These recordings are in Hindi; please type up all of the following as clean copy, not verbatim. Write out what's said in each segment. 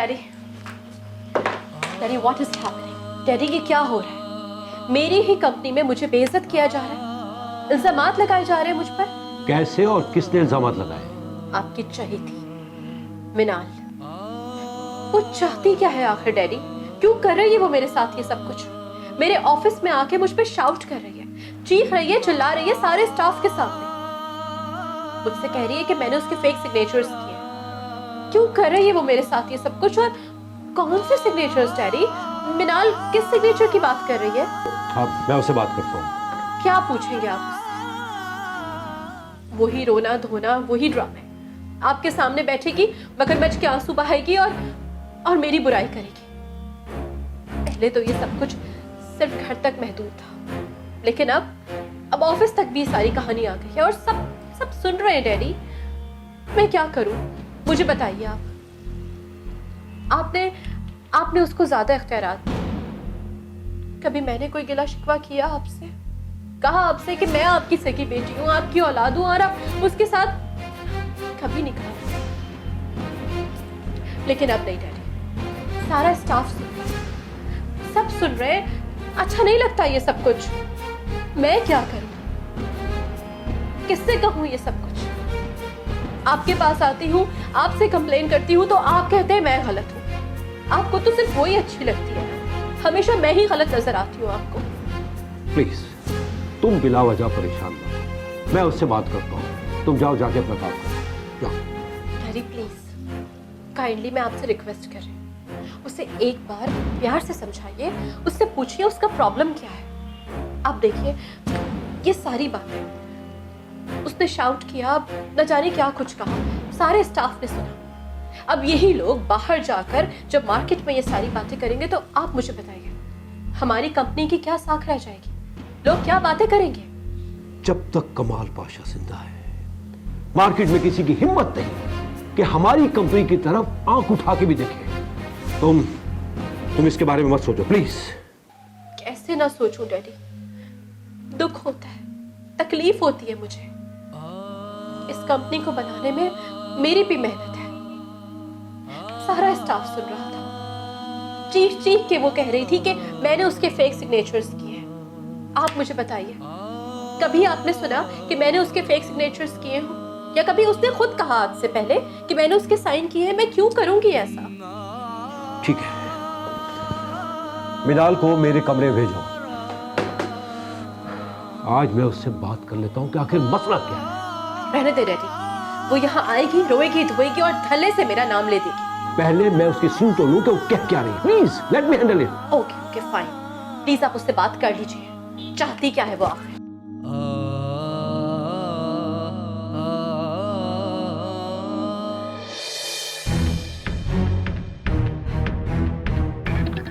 Daddy, daddy what is happening? Daddy ये क्या हो रहा है? मेरी ही कंपनी में मुझे बेइज्जत किया जा रहा है, इल्जामात लगाए जा रहे हैं मुझ पर। कैसे और किसने इल्जामात लगाए? आपकी चहेती मिनाल। वो चाहती क्या है आखिर डैडी? क्यों कर रही है वो मेरे साथ ये सब कुछ? मेरे ऑफिस में आके मुझ पे शाउट कर रही है, चीख रही है, चिल्ला रही है सारे स्टाफ के सामने। मुझसे कह रही है कि मैंने उसके फेक सिग्नेचर्स किए। क्यों कर रही है वो मेरे साथ ये सब कुछ? और कौन से सिग्नेचर्स डैडी? मिनाल किस सिग्नेचर की बात कर रही है? हाँ, मैं उससे बात करता हूँ। क्या पूछेंगे आप उससे? वही रोना धोना, वही ड्रामे। आपके सामने बैठेगी, मगरमच्छ के आंसू बहाएगी और मेरी बुराई करेगी। पहले तो ये सब कुछ सिर्फ घर तक महदूद था, लेकिन अब ऑफिस तक भी सारी कहानी आ गई है और सब सुन रहे हैं डैडी। मैं क्या करूं? मुझे बताइए आप। आपने उसको ज्यादा इख्तियारात दिए। कभी मैंने कोई गिला शिकवा किया आपसे? कहा आपसे कि मैं आपकी सगी बेटी हूं, आपकी औलाद हूं, और आप उसके साथ कभी नहीं कहा। लेकिन अब नहीं डैडी, सारा स्टाफ सुन रहा है, सब सुन रहे हैं। अच्छा नहीं लगता ये सब कुछ। मैं क्या करूं? किससे कहूं ये सब कुछ? आपके पास आती हूँ, आपसे कंप्लेन करती हूँ तो आप कहते हैं मैं गलत हूँ। आपको तो सिर्फ वही अच्छी लगती है, हमेशा मैं ही गलत नजर आती हूँ आपको। प्लीज तुम बिला वजह परेशान मत, मैं उससे बात करता हूँ। तुम जाओ, जाके अपना काम करो, जाओ। डैडी प्लीज, काइंडली मैं आपसे रिक्वेस्ट कर रही हूँ, उसे एक बार प्यार से समझाइए, उससे पूछिए उसका प्रॉब्लम क्या है। आप देखिए ये सारी बातें, उसने शाउट किया, न जाने क्या कुछ कहा, सारे स्टाफ ने सुना। अब यही लोग बाहर जाकर जब मार्केट में ये सारी बातें करेंगे तो आप मुझे बताइए, हमारी कंपनी की क्या साख रह जाएगी? लोग क्या बातें करेंगे? जब तक कमाल पाशा जिंदा है, मार्केट में किसी की हिम्मत नहीं कि हमारी कंपनी की तरफ आंख उठा के भी देखे। तुम इसके बारे में मत सोचो प्लीज। कैसे ना सोचूं डैडी? दुख होता है, तकलीफ होती है मुझे। इस कंपनी को बनाने में मेरी भी मेहनत है। सारा स्टाफ सुन रहा था, चीख चीख के वो कह रही थी कि मैंने उसके फेक सिग्नेचर्स किए हैं। आप मुझे बताइए, कभी आपने सुना कि मैंने उसके फेक सिग्नेचर्स किए हों? या कभी उसने खुद कहा आज से पहले कि मैंने उसके साइन किए हैं? मैं क्यों करूंगी ऐसा? ठीक है, मिनाल को मेरे कमरे में भेजो। आज मैं उससे बात कर लेता हूं कि आखिर मसला क्या है। रहने दे डैडी, वो यहाँ आएगी, रोएगी धोएगी और धल्ले से मेरा नाम ले देगी। पहले मैं उसकी सुन तो लूं कि वो कह क्या रही है। Please let me handle it. Okay okay fine, please आप उससे बात कर लीजिए। चाहती क्या है वो आखिर?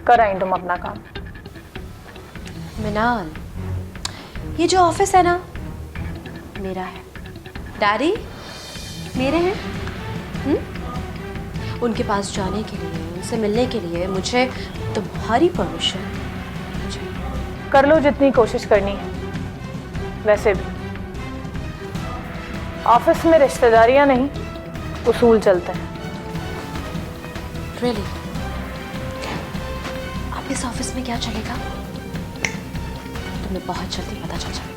कर आई तुम अपना काम। मिनाल, ये जो ऑफिस है ना, मेरा है। डैडी मेरे हैं। उनके पास जाने के लिए, उनसे मिलने के लिए मुझे तुम्हारी परमिशन चाहिए। कर लो जितनी कोशिश करनी है। वैसे भी ऑफिस में रिश्तेदारियां नहीं, उसूल चलते हैं। रियली? अब इस ऑफिस में क्या चलेगा तुम्हें बहुत जल्दी पता चल जाएगा।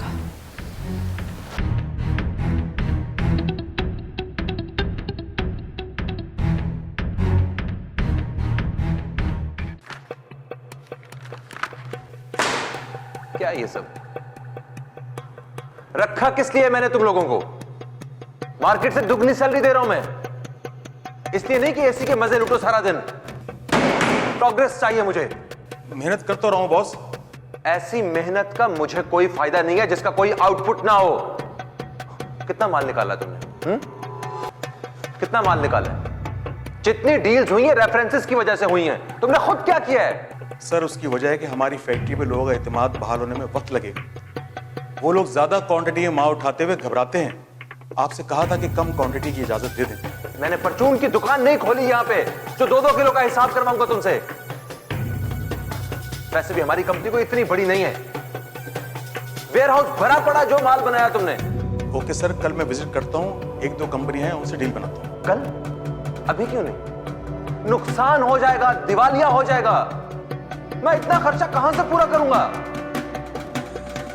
क्या ये सब रखा किस लिए मैंने तुम लोगों को? मार्केट से दुगनी सैलरी दे रहा हूं मैं, इसलिए नहीं कि एसी के मजे लुटो सारा दिन। प्रोग्रेस चाहिए मुझे। मेहनत करता रहा हूं बॉस। ऐसी मेहनत का मुझे कोई फायदा नहीं है जिसका कोई आउटपुट ना हो। कितना माल निकाला तुमने? कितना माल निकाला है? जितनी डील्स हुई है रेफरेंसेस की वजह से हुई हैं। तुमने खुद क्या किया है? सर उसकी वजह है कि हमारी फैक्ट्री पे लोगों का एतमाद बहाल होने में वक्त लगेगा। वो लोग ज्यादा क्वांटिटी में माल उठाते हुए घबराते हैं। आपसे कहा था कि कम क्वांटिटी की इजाजत दे दें। मैंने परचून की दुकान नहीं खोली यहाँ पे जो 2-2 किलो का हिसाब करवाऊंगा तुमसे। वैसे भी हमारी कंपनी को इतनी बड़ी नहीं है। वेयरहाउस भरा पड़ा जो माल बनाया तुमने। ओके सर, कल मैं विजिट करता हूँ, 1-2 कंपनी है उनसे डील बनाता हूँ। कल? अभी क्यों नहीं? नुकसान हो जाएगा, दिवालिया हो जाएगा। मैं इतना खर्चा कहां से पूरा करूंगा?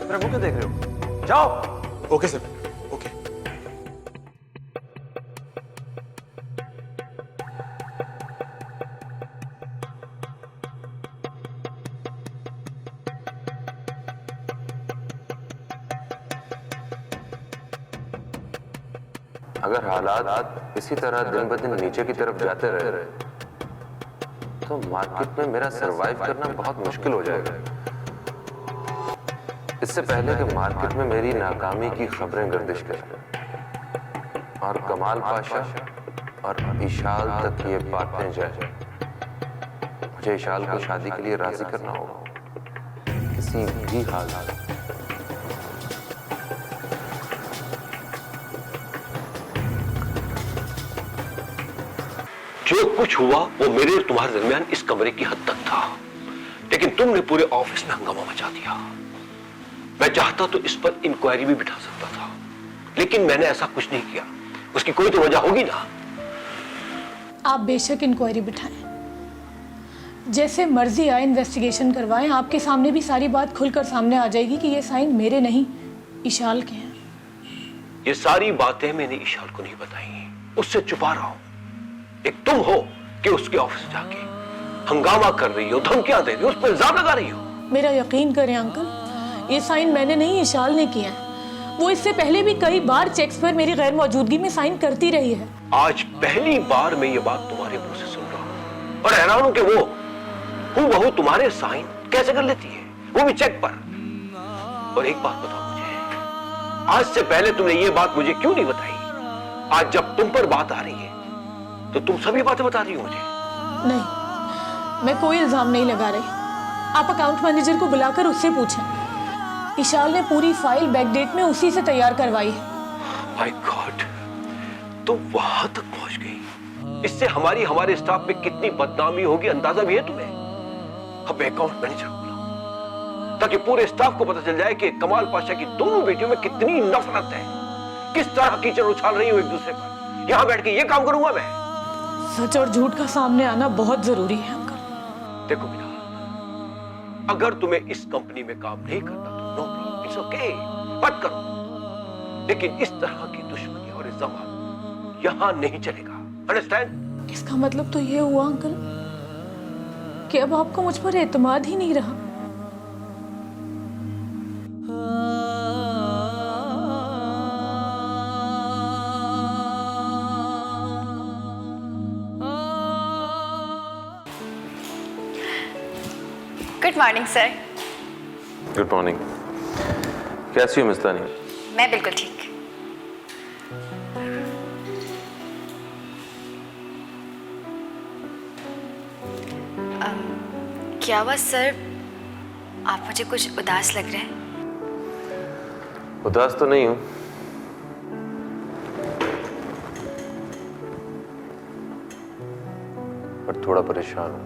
मेरा मुंह क्यों देख रहे हो? जाओ। Okay sir, okay. अगर हालात इसी तरह दिन ब दिन नीचे की तरफ जाते रहे तो मार्केट में मेरा सरवाइव करना बहुत मुश्किल हो जाएगा। इससे पहले कि मार्केट में मेरी नाकामी की खबरें गर्दिश करें और कमाल पाशा और इशाल तक ये बातें जाए, मुझे इशाल को शादी के लिए राजी करना होगा किसी भी हालत में। जो कुछ हुआ वो मेरे और तुम्हारे दरमियान इस कमरे की हद तक था, लेकिन तुमने पूरे ऑफिस में हंगामा मचा दिया। मैं चाहता तो इस पर इंक्वायरी भी बिठा सकता था, लेकिन मैंने ऐसा कुछ नहीं किया। उसकी कोई तो वजह होगी ना। आप बेशक इंक्वायरी बिठाएं, जैसे मर्जी आए इन्वेस्टिगेशन करवाएं। आपके सामने भी सारी बात खुलकर सामने आ जाएगी कि ये साइन मेरे नहीं, इशाल के हैं। ये सारी बातें मैंने इशाल को नहीं बताई, उससे छुपा रहा हूं। एक तुम हो कि उसके ऑफिस जाके हंगामा कर रही हो, धमकियां दे रही हो, उस पर इल्जाम लगा रही हो। मेरा यकीन करें अंकल, ये साइन मैंने नहीं, इशाल ने किया है। वो इससे पहले भी कई बार चेक्स पर मेरी गैर मौजूदगी में साइन करती रही है। आज पहली बार मैं ये बात तुम्हारे मुंह से सुन रहा हूं और हैरान हूं कि वो हूबहू तुम्हारे साइन कैसे कर लेती है, वो भी चेक पर। और एक बात बताओ मुझे, आज से पहले तुमने ये बात मुझे क्यों नहीं बताई? आज जब तुम पर बात आ रही है तो तुम सभी बातें बता रही हो मुझे। नहीं, मैं कोई इल्जाम नहीं लगा रही। आप अकाउंट मैनेजर को बुलाकर उससे पूछें। इशाल ने पूरी फाइल बैकडेट में उसी से तैयार करवाई है। माय गॉड, तुम वहां तक पहुंच गई। इससे हमारे स्टाफ में कितनी बदनामी होगी अंदाजा भी है तुम्हें? अब अकाउंट मैनेजर को बुलाओ ताकि पूरे स्टाफ को पता चल जाए कि कमाल पाशा की दोनों बेटियों में कितनी नफरत है, किस तरह कीचड़ उछाल रही हो एक दूसरे पर। यहां बैठ के ये काम करूंगा मैं? सच और झूठ का सामने आना बहुत जरूरी है अंकल। देखो बिना, अगर तुम्हें इस कंपनी में काम नहीं करना तो नो प्रॉब्लम, इट्स ओके, मत करो। लेकिन इस तरह की दुश्मनी और इल्जाम यहां नहीं चलेगा, अंडरस्टैंड? इसका मतलब तो ये हुआ अंकल कि अब आपको मुझ पर एतमाद ही नहीं रहा। Good morning sir. Good morning. कैसी हो मिस्तानी? मैं बिल्कुल ठीक। क्या हुआ सर, आप मुझे कुछ उदास लग रहे हैं? उदास तो नहीं हूं, पर थोड़ा परेशान हूं।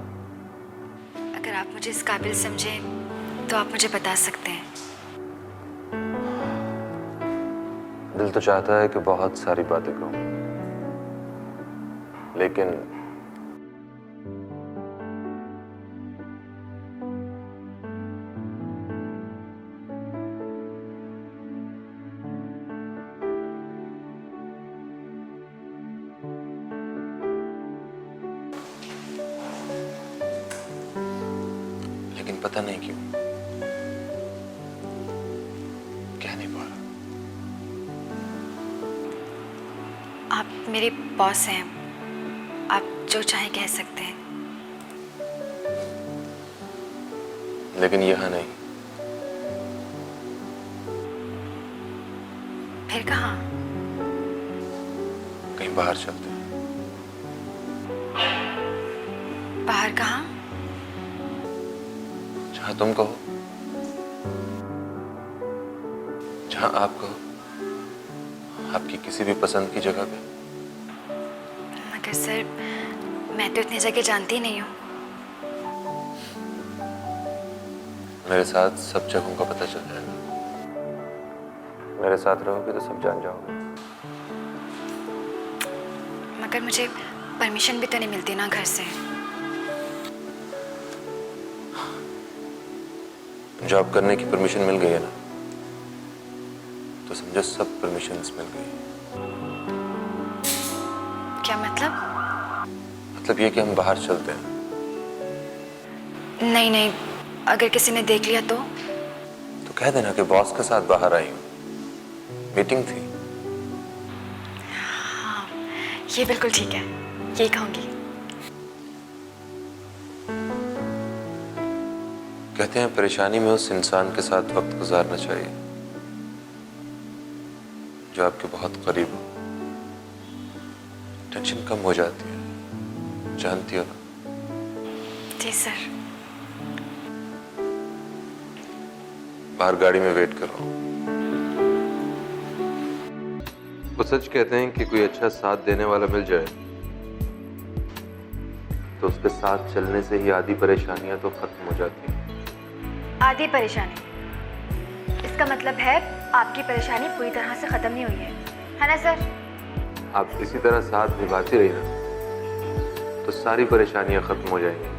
अगर आप मुझे इस काबिल समझें तो आप मुझे बता सकते हैं। दिल तो चाहता है कि बहुत सारी बातें कहूं, लेकिन पता नहीं क्यों कह नहीं पा रहा। आप मेरे बॉस हैं, आप जो चाहे कह सकते हैं। लेकिन यह नहीं। फिर कहाँ? कहीं बाहर चलते हैं। बाहर कहाँ? जहां तुम कहो, जहां आप कहो, आपकी किसी भी पसंद की जगह पे। मगर सर, मैं तो इतनी जगह जानती नहीं हूँ। मेरे साथ सब जगहों का पता चल जाएगा। मेरे साथ रहोगे तो सब जान जाओगे। मगर मुझे परमिशन भी तो नहीं मिलती ना घर से। जॉब करने की परमिशन मिल गई है ना, तो समझो सब परमिशंस मिल गई। क्या मतलब? मतलब ये कि हम बाहर चलते हैं। नहीं नहीं, अगर किसी ने देख लिया तो कह देना कि बॉस के साथ बाहर आई हूँ, मीटिंग थी। हाँ, ये बिल्कुल ठीक है, यही कहूँगी। कहते हैं परेशानी में उस इंसान के साथ वक्त गुजारना चाहिए जो आपके बहुत करीब हो। टेंशन कम हो जाती है, जानती हो ना। जी सर। बाहर गाड़ी में वेट करो। वो सच कहते हैं कि कोई अच्छा साथ देने वाला मिल जाए तो उसके साथ चलने से ही आधी परेशानियां तो खत्म हो जाती हैं। आधी परेशानी, इसका मतलब है आपकी परेशानी पूरी तरह से खत्म नहीं हुई है ना सर? आप इसी तरह साथ निभाती रही ना तो सारी परेशानियां खत्म हो जाएंगी।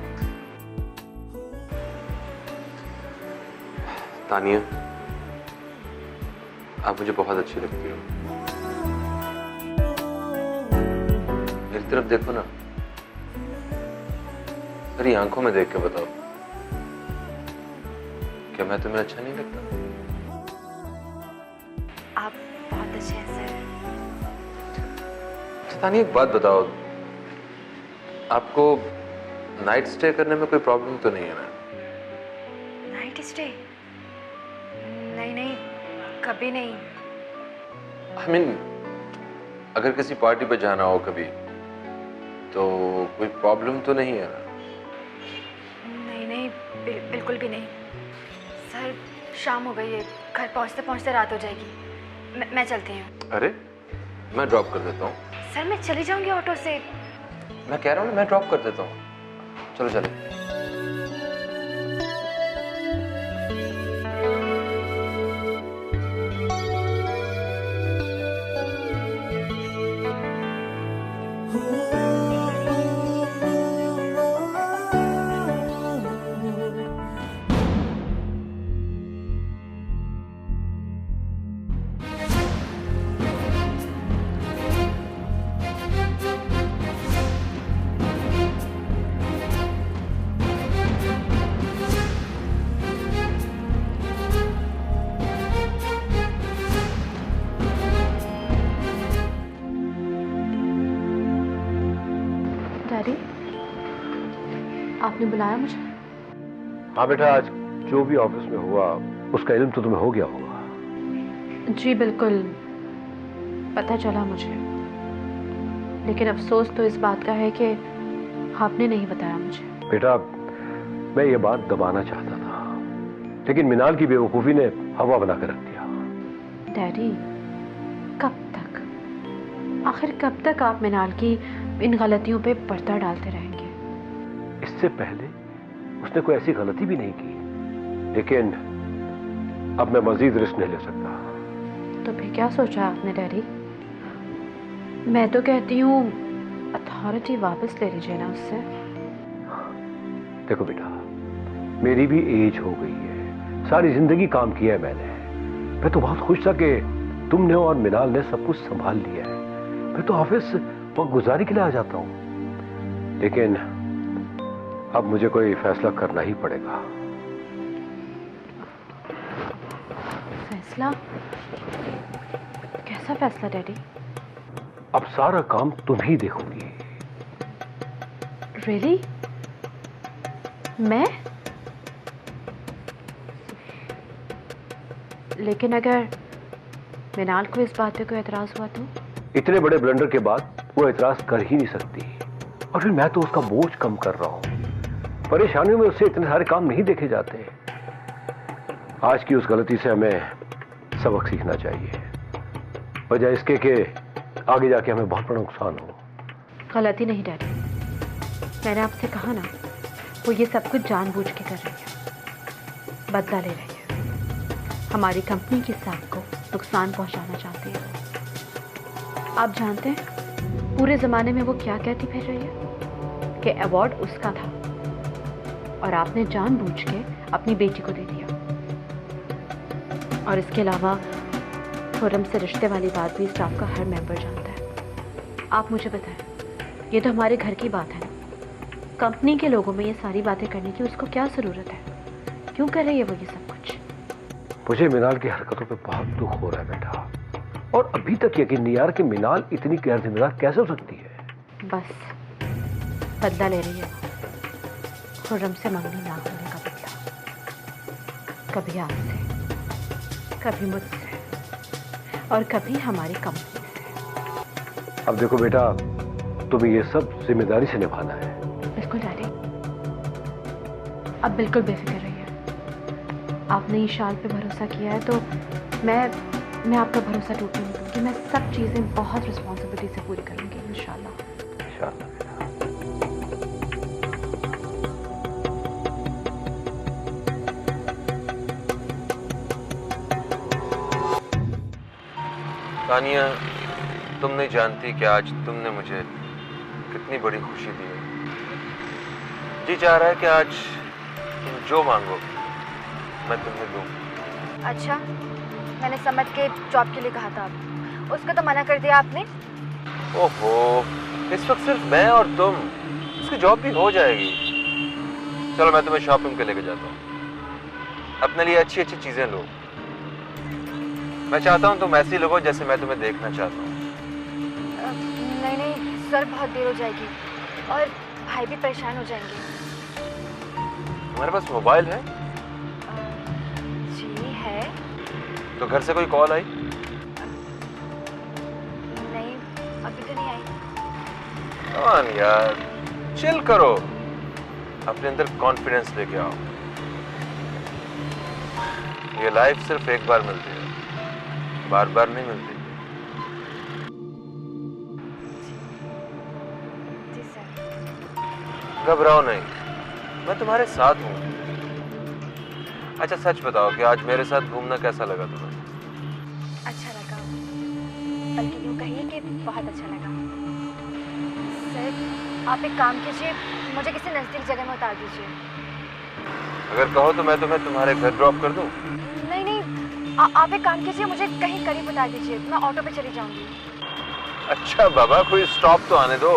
तानिया, आप मुझे बहुत अच्छी लगती हो। मेरी तरफ देखो ना, मेरी आंखों में देख के बताओ, क्या मैं तुम्हें अच्छा नहीं लगता? आप बहुत अच्छे हैं सर। अच्छा तानिया, एक बात बताओ, आपको नाइट स्टे करने में कोई प्रॉब्लम तो नहीं है ना? Night stay? नहीं नहीं, कभी नहीं। I mean, अगर किसी पार्टी पे जाना हो कभी तो कोई प्रॉब्लम तो नहीं है ना? नहीं नहीं, बिल्कुल भी नहीं सर। शाम हो गई है, घर पहुंचते पहुंचते रात हो जाएगी। मैं चलती हूँ। अरे, मैं ड्रॉप कर देता हूँ। सर मैं चली जाऊंगी ऑटो से। मैं कह रहा हूँ ना, मैं ड्रॉप कर देता हूँ। चलो चलो। डैडी, आपने बुलाया मुझे? हाँ बेटा, आज जो भी ऑफिस में हुआ उसका इल्म तो तुम्हें हो गया होगा। जी बिल्कुल, पता चला मुझे, लेकिन अफसोस तो इस बात का है कि आपने नहीं बताया मुझे। बेटा, मैं ये बात दबाना चाहता था, लेकिन मिनाल की बेवकूफी ने हवा बना कर रख दिया। डैडी, कब तक, आखिर कब तक आप मिनाल की इन गलतियों पे पर्दा डालते रहेंगे? इससे पहले उसने कोई ऐसी गलती भी नहीं की, लेकिन अब मैं मजीद रिस्क नहीं ले सकता। तो फिर क्या सोचा आपने डैडी? मैं तो कहती हूँ अथॉरिटी वापस ले लीजिए ना उससे। देखो बेटा, मेरी भी एज हो गई है, सारी जिंदगी काम किया है मैंने। मैं तो बहुत खुश था कि तुमने और मिनाल ने सब कुछ संभाल लिया है। मैं तो ऑफिस वक्त गुजारी के लिए आ जाता हूँ, लेकिन अब मुझे कोई फैसला करना ही पड़ेगा। फैसला? कैसा फैसला डैडी? अब सारा काम तुम ही देखोगी। रियली? मैं? लेकिन अगर मिनाल को इस बात पे कोई एतराज हुआ तो? इतने बड़े ब्लंडर के बाद वो एतराज कर ही नहीं सकती, और फिर मैं तो उसका बोझ कम कर रहा हूं। परेशानियों में उससे इतने सारे काम नहीं देखे जाते। आज की उस गलती से हमें सबक सीखना चाहिए, वजह इसके कि आगे जाके हमें बहुत बड़ा नुकसान हो। गलती नहीं डैडी, मैंने आपसे कहा ना, वो ये सब कुछ जानबूझ के कर रही है, बदला ले रही है, हमारी कंपनी की साख को नुकसान पहुंचाना चाहती है। आप जानते हैं पूरे ज़माने में वो क्या कहती फिर रही है कि अवार्ड उसका था और आपने जानबूझ के अपनी बेटी को दे दिया। और इसके अलावा खुर्रम से रिश्ते वाली बात भी स्टाफ का हर मेंबर जानता है। आप मुझे बताएं, ये तो हमारे घर की बात है ना, कंपनी के लोगों में ये सारी बातें करने की उसको क्या ज़रूरत है? क्यों कर रही है वो ये सब कुछ? मुझे मिनाल की हरकतों पे बहुत दुख हो रहा है बेटा, और अभी तक यकीन नहीं यार कि मिनाल इतनी गैर जिम्मेदार कैसे हो सकती है। बस बदला ले रही है, खुर्रम से मंगनी ना होने का बदला। कभी आपसे, कभी मुझसे और कभी हमारी कंपनी से। अब देखो बेटा, तुम्हें ये सब जिम्मेदारी से निभाना है। बिल्कुल डैडी, अब बिल्कुल बेफिक्र रहिए। आपने ईशाल पे भरोसा किया है तो मैं आपका भरोसा टूटने नहीं दूंगी। मैं सब चीज़ें बहुत रिस्पॉन्सिबिलिटी से पूरी करूंगी इंशाल्लाह। इंशाल्लाह बेटा। तानिया, तुम नहीं जानती कि आज तुमने मुझे कितनी बड़ी खुशी दी है। जी चाह रहा है कि आज तुम जो मांगो मैं तुम्हें दूं। अच्छा, मैंने समझ के जॉब के लिए कहा था, उसको तो मना कर दिया आपने। ओहो, इस वक्त सिर्फ मैं और तुम, उसकी जॉब भी हो जाएगी। चलो मैं तुम्हें शॉपिंग पे लेके जाता हूँ। अपने लिए अच्छी अच्छी चीजें लो। मैं चाहता हूँ तुम ऐसी लोगो जैसे मैं तुम्हें देखना चाहता हूँ। नहीं नहीं सर, बहुत देर हो जाएगी और भाई भी परेशान हो जाएंगे। तुम्हारे पास मोबाइल है? जी है। तो घर से कोई कॉल आई? नहीं, अभी तो नहीं आई। कौन यार, चिल करो, अपने अंदर कॉन्फिडेंस लेके आओ। ये लाइफ सिर्फ एक बार मिलती है, बार बार नहीं मिलती। जी सर। घबराओ नहीं, मैं तुम्हारे साथ हूँ। अच्छा सच बताओ कि आज मेरे साथ घूमना कैसा लगा तुम्हें? अच्छा लगा, बल्कि यूँ कहिए कि बहुत अच्छा लगा। सर आप एक काम कीजिए, मुझे किसी नज़दीक जगह में उतार दीजिए। अगर कहो तो मैं तुम्हें तुम्हारे घर ड्रॉप कर दूँ? नहीं नहीं, आप एक काम कीजिए, मुझे कहीं करीब उतार दीजिए, मैं ऑटो पे चली जाऊंगी। अच्छा बाबा, कोई स्टॉप तो आने दो।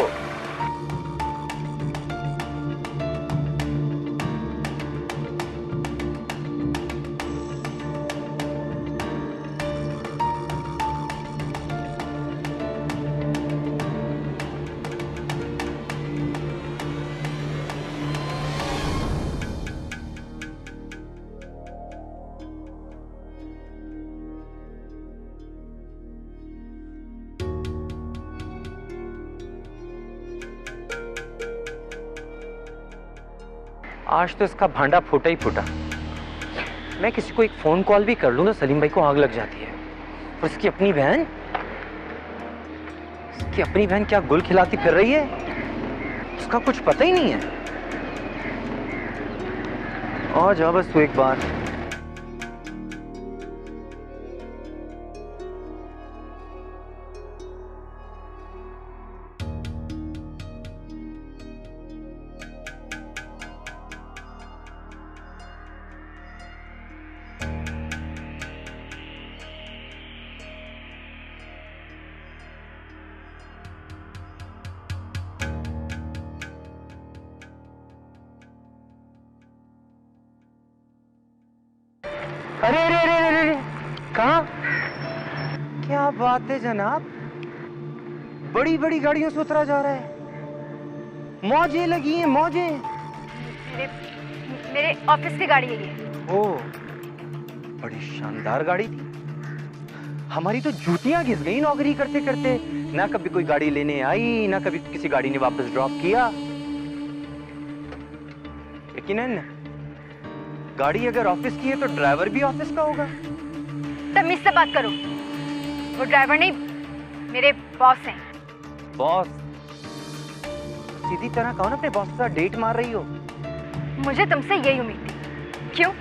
आज तो इसका भांडा फूटा ही फूटा। मैं किसी को एक फोन कॉल भी कर लूं तो सलीम भाई को आग लग जाती है। और इसकी अपनी बहन क्या गुल खिलाती फिर रही है, उसका कुछ पता ही नहीं है। और जा बस तू एक बार। अरे अरे अरे अरे अरे, कहाँ? क्या बात है जनाब, बड़ी बड़ी गाड़ियों से उतरा जा रहा है। मौजें लगी हैं, मौजें। मेरे ऑफिस की गाड़ी है ये। ओ, बड़ी शानदार गाड़ी थी। हमारी तो जूतियां घिस गई नौकरी करते करते। ना कभी कोई गाड़ी लेने आई, ना कभी किसी गाड़ी ने वापस ड्रॉप किया। यकीनन गाड़ी अगर ऑफिस की है तो ड्राइवर भी ऑफिस का होगा। तमीज से बात करो, वो ड्राइवर नहीं, मेरे बॉस हैं। बॉस? सीधी तरह कहो ना, अपने बॉस के साथ डेट मार रही हो। मुझे तुमसे यही उम्मीद थी। क्यों,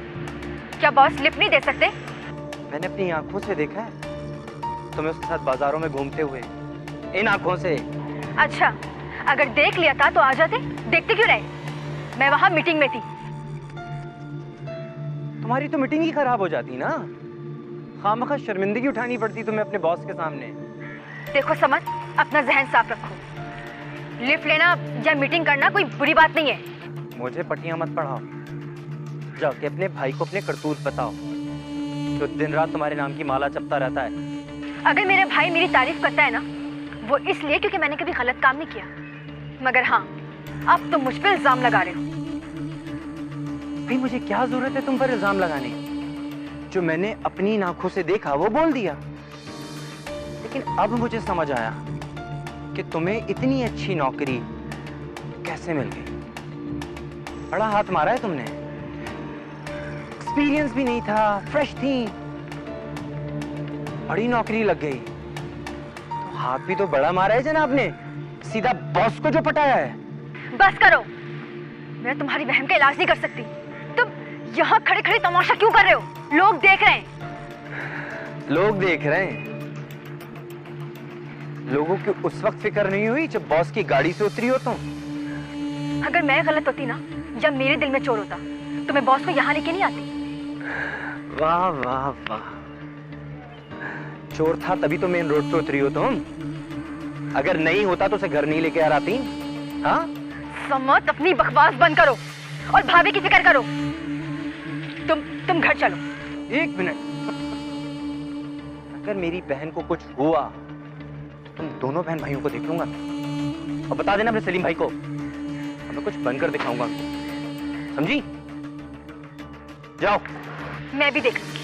क्या बॉस लिफ्ट नहीं दे सकते? मैंने अपनी आंखों से देखा है तुम्हें उसके साथ बाजारों में घूमते हुए, इन आंखों से। अच्छा, अगर देख लिया था तो आ जाते, देखते क्यों रहे? मैं वहां मीटिंग में थी। तुम्हारी तो मीटिंग ही खराब हो जाती ना, खामखा शर्मिंदगी उठानी पड़ती तुम्हें अपने बॉस के सामने। देखो समझ, अपना जहन साफ रखो। लिफ्ट लेना या मीटिंग करना कोई बुरी बात नहीं है। मुझे पट्टियां मत पढ़ाओ, जाके अपने भाई को अपने करतूत बताओ, जो दिन रात तुम्हारे नाम की माला जपता रहता है। अगर मेरा भाई मेरी तारीफ करता है ना, वो इसलिए क्योंकि मैंने कभी गलत काम नहीं किया। मगर हाँ, अब तुम मुझ पे इल्जाम लगा रहे हो। भाई मुझे क्या जरूरत है तुम पर इल्जाम लगाने? जो मैंने अपनी आंखों से देखा वो बोल दिया। लेकिन अब मुझे समझ आया कि तुम्हें इतनी अच्छी नौकरी कैसे मिल गई। बड़ा हाथ मारा है तुमने, एक्सपीरियंस भी नहीं था, फ्रेश थी, बड़ी नौकरी लग गई। तो हाथ भी तो बड़ा मारा है जनाब ने, सीधा बॉस को जो पटाया है। बस करो, मैं तुम्हारी बहन का इलाज नहीं कर सकती। तुम यहाँ खड़े खड़े तमाशा क्यों कर रहे हो? लोग देख रहे हैं। लोग देख रहे हैं? लोगों की उस वक्त फिक्र नहीं हुई जब बॉस की गाड़ी से उतरी हो तुम? अगर मैं गलत होती ना, या मेरे दिल में चोर होता, तो मैं बॉस को यहाँ लेके नहीं आती। वाह वाह वाह, चोर था तभी तो मेन रोड पे उतरी हो तुम। अगर नहीं होता तो उसे घर नहीं लेके आ आती। हाँ, समत, अपनी बकवास बंद करो और भाभी की फिक्र करो। तुम घर चलो। एक मिनट, अगर मेरी बहन को कुछ हुआ तो तुम दोनों बहन भाइयों को देख लूंगा। और बता देना अपने सलीम भाई को, मैं कुछ बनकर दिखाऊंगा, समझी? जाओ। मैं भी देख लूंगी।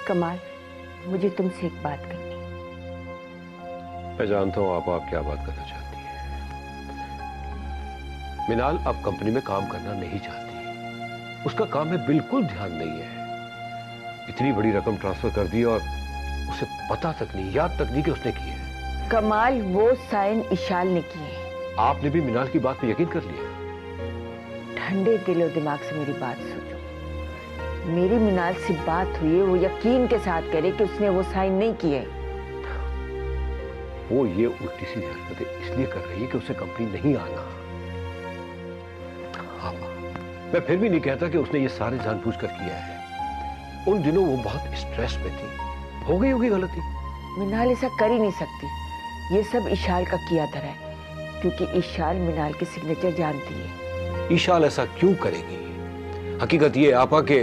कमाल, मुझे तुमसे एक बात करनी। मैं जानता हूं आप क्या बात करना चाहती हैं। मिनाल अब कंपनी में काम करना नहीं चाहती। उसका काम में बिल्कुल ध्यान नहीं है। इतनी बड़ी रकम ट्रांसफर कर दी और उसे पता तक नहीं, याद तक नहीं कि उसने की है। कमाल, वो साइन इशाल ने किए। आपने भी मिनाल की बात पे यकीन कर लिया? ठंडे दिलो दिमाग से मेरी बात सोचो। मेरी मिनाल से बात हुई है, वो यकीन के साथ करे कि उसने वो साइन नहीं किए। वो ये उल्टी सीधी हरकतें इसलिए कर रही है कि उसे कंपनी नहीं आना। हाँ, मैं फिर भी नहीं कहता कि उसने ये सारे जानबूझकर किया है। उन दिनों वो बहुत स्ट्रेस में थी, हो गई होगी गलती। मिनाल ऐसा कर ही नहीं सकती। ये सब इशाल का किया धरा है, क्योंकि इशाल मिनाल के सिग्नेचर जानती है। इशाल ऐसा क्यों करेगी? हकीकत ये आपा के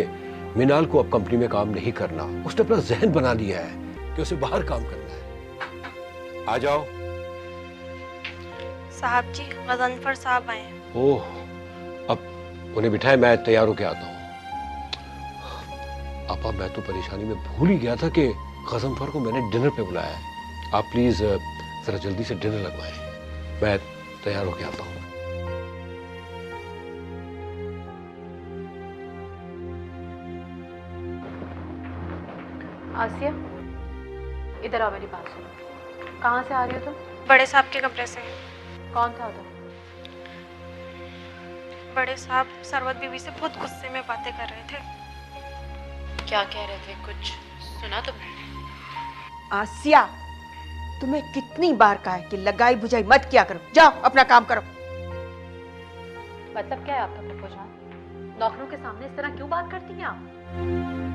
मिनाल को अब कंपनी में काम नहीं करना, उसने अपना जहन बना लिया है कि उसे बाहर काम करना है। आ जाओ। साहब जी, गजनफर साहब आए हैं। ओह, अब उन्हें बिठाए, मैं तैयार होके आता हूँ। आपा, मैं तो परेशानी में भूल ही गया था कि गजनफर को मैंने डिनर पे बुलाया है। आप प्लीज जरा जल्दी से डिनर लगवाएं, मैं तैयार होके आता हूँ। आसिया, इधर आओ, मेरी बात सुनो। कहाँ से आ रही हो तुम? बड़े साहब के कमरे से। कौन था उधर? बड़े साहब सरवत बीवी से बहुत गुस्से में बातें कर रहे थे। क्या कह रहे थे? कुछ सुना तुमने? आसिया, तुम्हें कितनी बार कहा है कि लगाई बुझाई मत किया करो, जाओ अपना काम करो। मतलब क्या है आपका? पप्पू जान, नौकरों के सामने इस तरह क्यों बात करती हैं आप?